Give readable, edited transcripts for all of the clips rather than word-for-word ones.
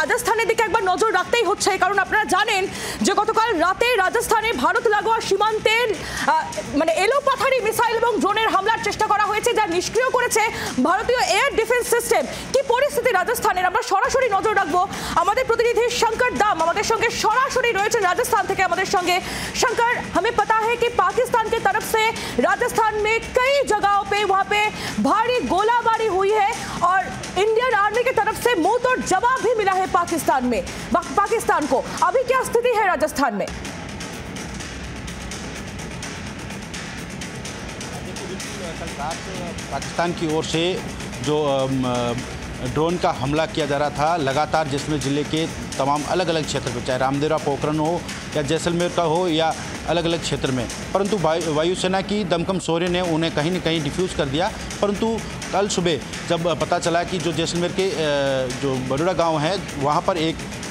রাজস্থানের দিকে একবার নজর রাখতেই হচ্ছে, কারণ আপনারা জানেন যে গতকাল রাতে রাজস্থানে ভারত লাগোয়া সীমান্তের এলোপাথারি মিসাইল এবং ড্রোনের হামলার চেষ্টা করা হয়েছে, যা নিষ্ক্রিয় করেছে ভারতীয় এয়ার ডিফেন্স সিস্টেম। কি পরিস্থিতি রাজস্থানের, আমরা সরাসরি নজর রাখবো। আমাদের প্রতিনিধি শঙ্কর দাম আমাদের সঙ্গে সরাসরি রয়েছে রাজस्थान থেকে আমাদের সঙ্গে। शंकर, हमें पता है कि पाकिस्तान की तरफ से राजस्थान में कई जगहों पे वहां पे भारी गोलाबारी हुई है और इंडियन आर्मी की तरफ से मुंह तोड़ जवाब भी मिला है पाकिस्तान को। अभी क्या स्थिति है राजस्थान में? पाकिस्तान की ओर से जो ड्रोन का हमला किया जा रहा था लगातार, जिसमें ज़िले के तमाम अलग अलग क्षेत्र में, चाहे रामदेवरा पोखरण हो या जैसलमेर का हो या अलग अलग क्षेत्र में, परंतु वायुसेना की दमकम शौर्य ने उन्हें कहीं न कहीं डिफ्यूज़ कर दिया। परंतु कल सुबह जब पता चला कि जो जैसलमेर के जो बड़ोड़ा गांव है वहां पर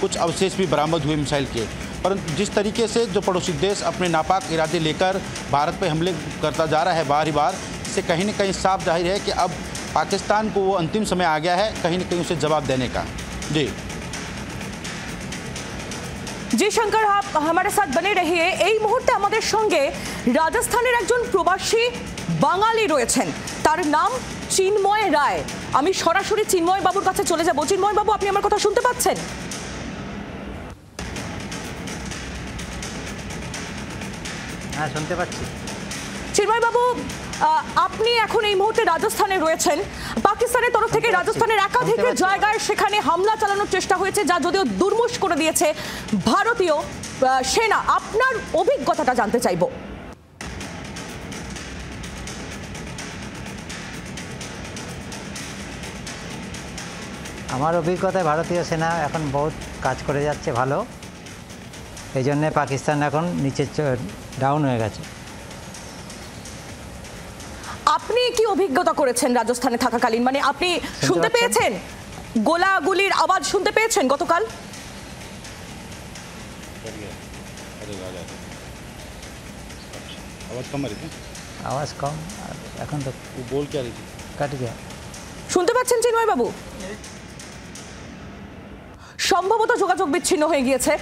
कुछ अवशेष भी बरामद हुए मिसाइल के, परंतु जिस तरीके से जो पड़ोसी देश अपने नापाक इरादे लेकर भारत पर हमले करता जा रहा है बार ही बार, इससे कहीं न कहीं साफ जाहिर है कि अब पाकिस्तान को वो अंतिम समय आ गया है कहीं न कहीं उसे जवाब देने का। जी शंकर, आप हमारे साथ बने रहिए। এই মুহূর্তে আমাদের সঙ্গে রাজস্থানের একজন প্রবাসী বাঙালি রয়েছেন, তার নাম চিন্ময় রায়। আমি সরাসরি চিন্ময় বাবুর কাছে চলে যাব। চিন্ময় বাবু, আপনি আমার কথা শুনতে পাচ্ছেন? হ্যাঁ, শুনতে পাচ্ছি। চিন্ময় বাবু, আপনি এখন এই মুহূর্তে রাজস্থানে রয়েছেন। পাকিস্তানের তরফ থেকে রাজস্থানের একাধিক জায়গায় সেখানে হামলা চালানোর চেষ্টা হয়েছে, যা যদিও দুর্মুষ করে দিয়েছে ভারতীয় সেনা। আপনার অভিজ্ঞতাটা জানতে চাইব। আমার অভিজ্ঞতায় ভারতীয় সেনা এখন বহুত কাজ করে যাচ্ছে ভালো, এই জন্যে পাকিস্তান এখন নিচে ডাউন হয়ে গেছে। আপনি কি অভিজ্ঞতা করেছেন রাজস্থানে থাকাকালীন? আপনি শুনতে পেয়েছেন গোলাগুলির আওয়াজ শুনতে পেয়েছেন গতকাল? আওয়াজ কম, এখন তো বল কে কাট গিয়া। শুনতে পাচ্ছেন চিন্ময় বাবু? সম্ভবত যোগাযোগ বিচ্ছিন্ন হয়ে গিয়েছে।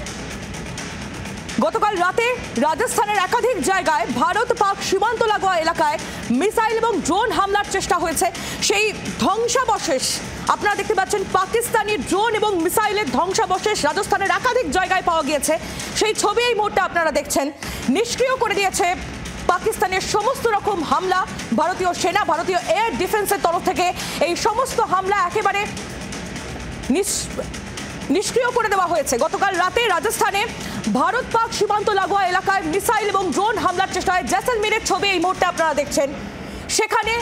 গতকাল রাতে রাজস্থানের একাধিক জায়গায় ভারত পাক সীমান্ত লাগোয়া এলাকায় মিসাইল এবং ড্রোন হামলার চেষ্টা হয়েছে। সেই ধ্বংসাবশেষ আপনারা দেখতে পাচ্ছেন, পাকিস্তানি ড্রোন এবং মিসাইলের ধ্বংসাবশেষ রাজস্থানের একাধিক জায়গায় পাওয়া গিয়েছে। সেই ছবি এই মুহূর্তে আপনারা দেখছেন। নিষ্ক্রিয় করে দিয়েছে পাকিস্তানের সমস্ত রকম হামলা ভারতীয় সেনা, ভারতীয় এয়ার ডিফেন্সের তরফ থেকে এই সমস্ত হামলা একেবারে নিষ্ক্রিয় করে দেওয়া হয়েছে। গতকাল রাতে রাজস্থানে ভারত পাক সীমান্ত লাগোয়া এলাকায় মিসাইল এবং ড্রোন হামলার চেষ্টা হয়। জैसलमेर ছবি এই মুহূর্তে আপনারা দেখছেন। সেখানে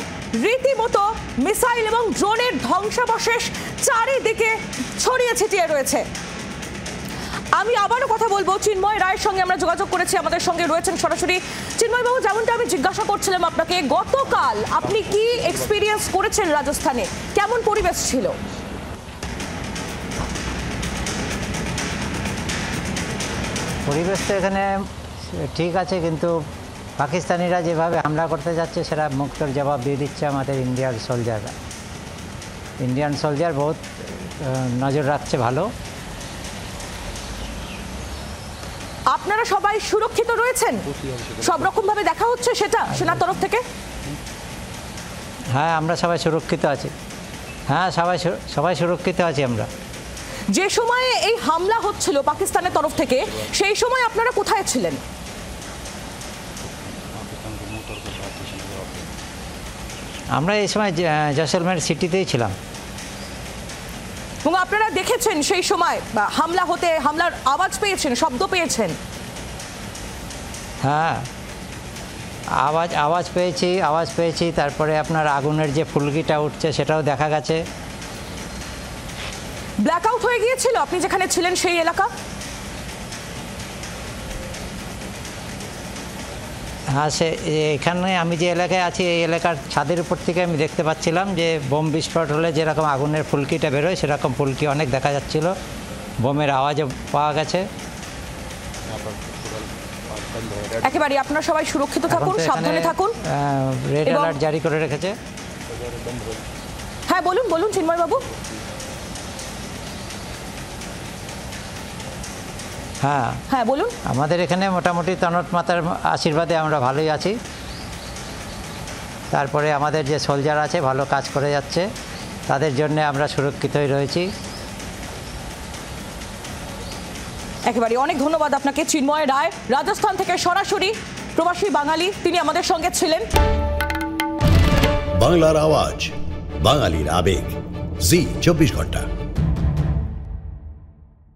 রীতিমতো মিসাইল এবং ড্রোনের ধ্বংসাবশেষ চারিদিকে ছড়িয়ে ছিটিয়ে রয়েছে। আমি আবারও কথা বলবো চিন্ময় রায়ের সঙ্গে, আমরা যোগাযোগ করেছি, আমাদের সঙ্গে রয়েছেন সরাসরি। চিন্ময় বাবু, যেমনটা আমি জিজ্ঞাসা করছিলাম আপনাকে, গতকাল আপনি কি এক্সপিরিয়েন্স করেছেন রাজস্থানে? কেমন পরিবেশ ছিল? পরিবেশ তো এখানে ঠিক আছে, কিন্তু পাকিস্তানিরা যেভাবে হামলা করতে যাচ্ছে সেটা মুক্তর জবাব দিয়ে দিচ্ছে আমাদের ইন্ডিয়ান সোলজাররা। ইন্ডিয়ান সোলজার বহুত নজর রাখছে ভালো। আপনারা সবাই সুরক্ষিত রয়েছেন? সব রকম ভাবে দেখা হচ্ছে সেটা সেনার তরফ থেকে? হ্যাঁ, আমরা সবাই সুরক্ষিত আছি। হ্যাঁ, সবাই সুরক্ষিত আছি আমরা। যে সময়ে এই হামলা হচ্ছিল পাকিস্তানের তরফ থেকে, সেই সময় আপনারা কোথায় ছিলেন? আমরা এই সময় জैसलमेर সিটিতেই ছিলাম। এবং আপনারা দেখেছেন সেই সময় হামলার আওয়াজ পেয়েছেন, শব্দ পেয়েছেন? হ্যাঁ, আওয়াজ পেয়েছি। তারপরে আপনার আগুনের যে ফুলকিটা উঠছে সেটাও দেখা গেছে। ব্ল্যাকআউট হয়ে গিয়েছিল আপনি যেখানে ছিলেন সেই এলাকা? হ্যাঁ, এখানে আমি যে এলাকায় আছি এই এলাকার ছাদের উপর থেকে আমি দেখতে পাচ্ছিলাম যে বোম বিস্ফোরণ হলে যেরকম আগুনের ফুলকিটা বেরোয় সেরকম ফুলকি অনেক দেখা যাচ্ছিল। বোমের আওয়াজও পাওয়া গেছে। একেবারে আপনারা সবাই সুরক্ষিত থাকুন, সাবধানে থাকুন। রেড অ্যালার্ট জারি করে রেখেছে। হ্যাঁ, বলুন চিন্ময় বাবু। হ্যাঁ হ্যাঁ বলুন। আমাদের এখানে মোটামুটি তনট মাতার আশীর্বাদে আমরা ভালোই আছি। তারপরে আমাদের যে সোলজার আছে ভালো কাজ করে যাচ্ছে, তাদের জন্য আমরা সুরক্ষিতই রয়েছি। একেবারে অনেক ধন্যবাদ আপনাকে চিন্ময় রায়, রাজস্থান থেকে সরাসরি প্রবাসী বাঙালি, তিনি আমাদের সঙ্গে ছিলেন। বাংলার আওয়াজ, বাঙালির আবেগ, জি 24 ঘন্টা।